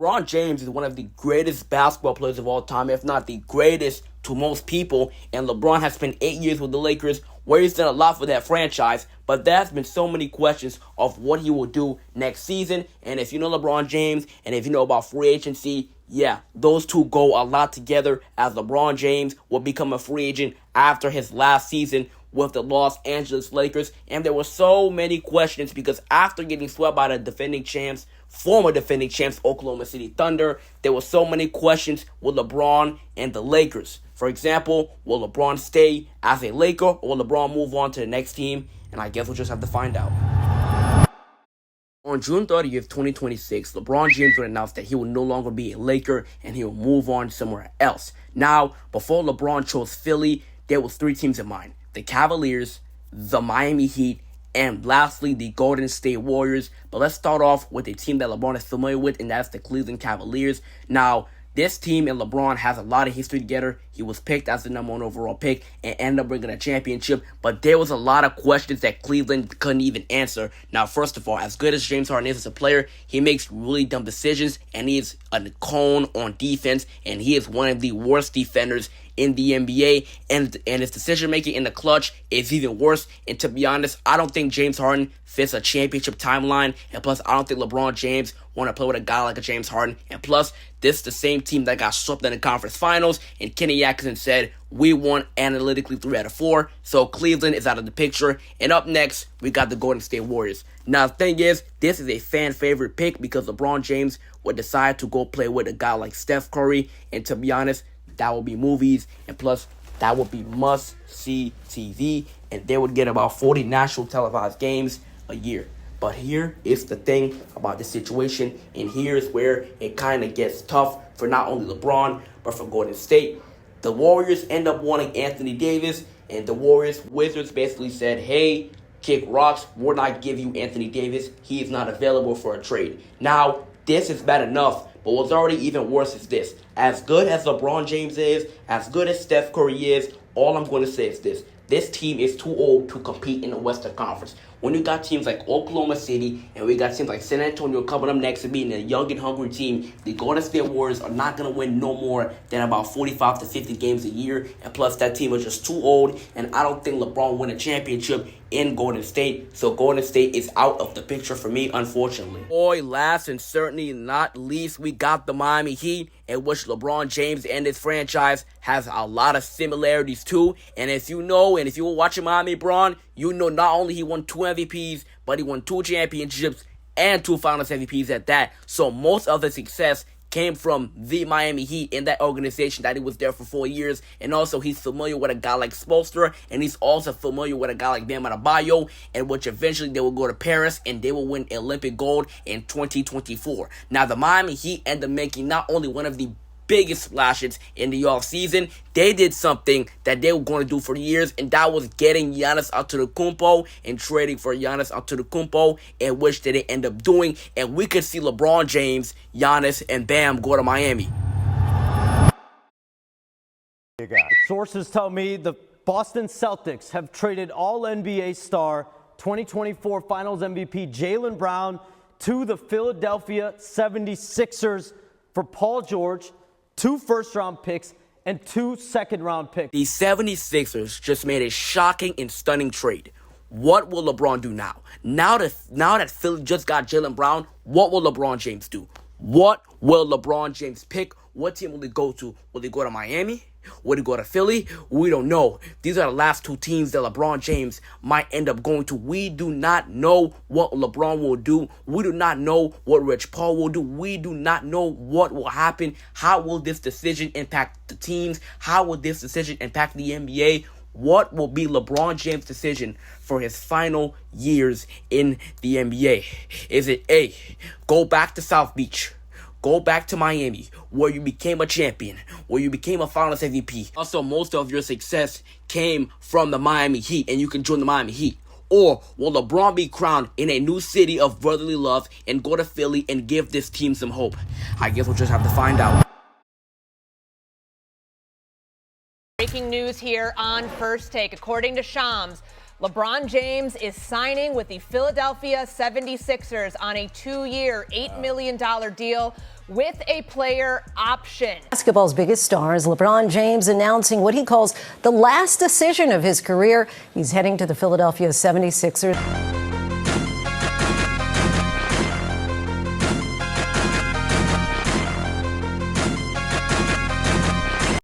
LeBron James is one of the greatest basketball players of all time, if not the greatest to most people, and LeBron has spent 8 years with the Lakers, where he's done a lot for that franchise, but there has been so many questions of what he will do next season, and if you know LeBron James, and if you know about free agency, yeah, those two go a lot together, as LeBron James will become a free agent after his last season with the Los Angeles Lakers, and there were so many questions because after getting swept by the former defending champs, Oklahoma City Thunder, there were so many questions with LeBron and the Lakers. For example, will LeBron stay as a Laker or will LeBron move on to the next team? And I guess we'll just have to find out. On June 30th, 2026, LeBron James would announce that he will no longer be a Laker and he will move on somewhere else. Now, before LeBron chose Philly, there was 3 teams in mind: the Cavaliers, the Miami Heat, and lastly, the Golden State Warriors. But let's start off with a team that LeBron is familiar with, and that's the Cleveland Cavaliers. Now, this team and LeBron has a lot of history together. He was picked as the number 1 overall pick and ended up bringing a championship. But there was a lot of questions that Cleveland couldn't even answer. Now, first of all, as good as James Harden is as a player, he makes really dumb decisions, and he is a cone on defense, and he is one of the worst defenders in the NBA, and his decision-making in the clutch is even worse. And to be honest, I don't think James Harden fits a championship timeline, and plus, I don't think LeBron James want to play with a guy like a James Harden, and plus, this is the same team that got swept in the conference finals, and Kenny Atkinson said, we won analytically 3 out of 4, so Cleveland is out of the picture. And up next, we got the Golden State Warriors. Now, the thing is, this is a fan-favorite pick because LeBron James would decide to go play with a guy like Steph Curry, and to be honest, that would be movies, and plus, that would be must-see TV, and they would get about 40 national televised games a year. But here is the thing about this situation, and here's where it kind of gets tough for not only LeBron, but for Golden State. The Warriors end up wanting Anthony Davis, and the Wizards basically said, hey, kick rocks, we're not giving you Anthony Davis. He is not available for a trade. Now, this is bad enough, but what's already even worse is this. As good as LeBron James is, as good as Steph Curry is, all I'm going to say is this. This team is too old to compete in the Western Conference. When you got teams like Oklahoma City and we got teams like San Antonio coming up next and being a young and hungry team, the Golden State Warriors are not going to win no more than about 45 to 50 games a year. And plus, that team is just too old, and I don't think LeBron will win a championship in Golden State. So Golden State is out of the picture for me, unfortunately. Boy, last and certainly not least, we got the Miami Heat, in which LeBron James and his franchise has a lot of similarities too. And if you know, and if you were watching Miami Braun, you know not only he won 2 MVPs, but he won 2 championships and 2 Finals MVPs at that. So most of the success came from the Miami Heat in that organization that he was there for 4 years. And also, he's familiar with a guy like Spoelstra, and he's also familiar with a guy like Bam Adebayo, and which eventually they will go to Paris, and they will win Olympic gold in 2024. Now, the Miami Heat end up making not only one of the biggest splashes in the offseason, they did something that they were going to do for years, and that was getting Giannis Antetokounmpo and trading for Giannis Antetokounmpo, in which they end up doing, and we could see LeBron James, Giannis, and Bam go to Miami. Sources tell me the Boston Celtics have traded all-NBA star 2024 Finals MVP Jaylen Brown to the Philadelphia 76ers for Paul George, 2 first-round picks, and 2 second-round picks. The 76ers just made a shocking and stunning trade. What will LeBron do now? Now that Philly just got Jaylen Brown, what will LeBron James do? What will LeBron James pick? What team will he go to? Will he go to Miami? Will he go to Philly? We don't know. These are the last 2 teams that LeBron James might end up going to. We do not know what LeBron will do. We do not know what Rich Paul will do. We do not know what will happen. How will this decision impact the teams? How will this decision impact the NBA? What will be LeBron James' decision for his final years in the NBA? Is it A, go back to South Beach? Go back to Miami, where you became a champion, where you became a Finals MVP. Also, most of your success came from the Miami Heat, and you can join the Miami Heat. Or will LeBron be crowned in a new city of brotherly love and go to Philly and give this team some hope? I guess we'll just have to find out. Breaking news here on First Take. According to Shams, LeBron James is signing with the Philadelphia 76ers on a 2-year, $8 million deal with a player option. Basketball's biggest stars, LeBron James, announcing what he calls the last decision of his career. He's heading to the Philadelphia 76ers.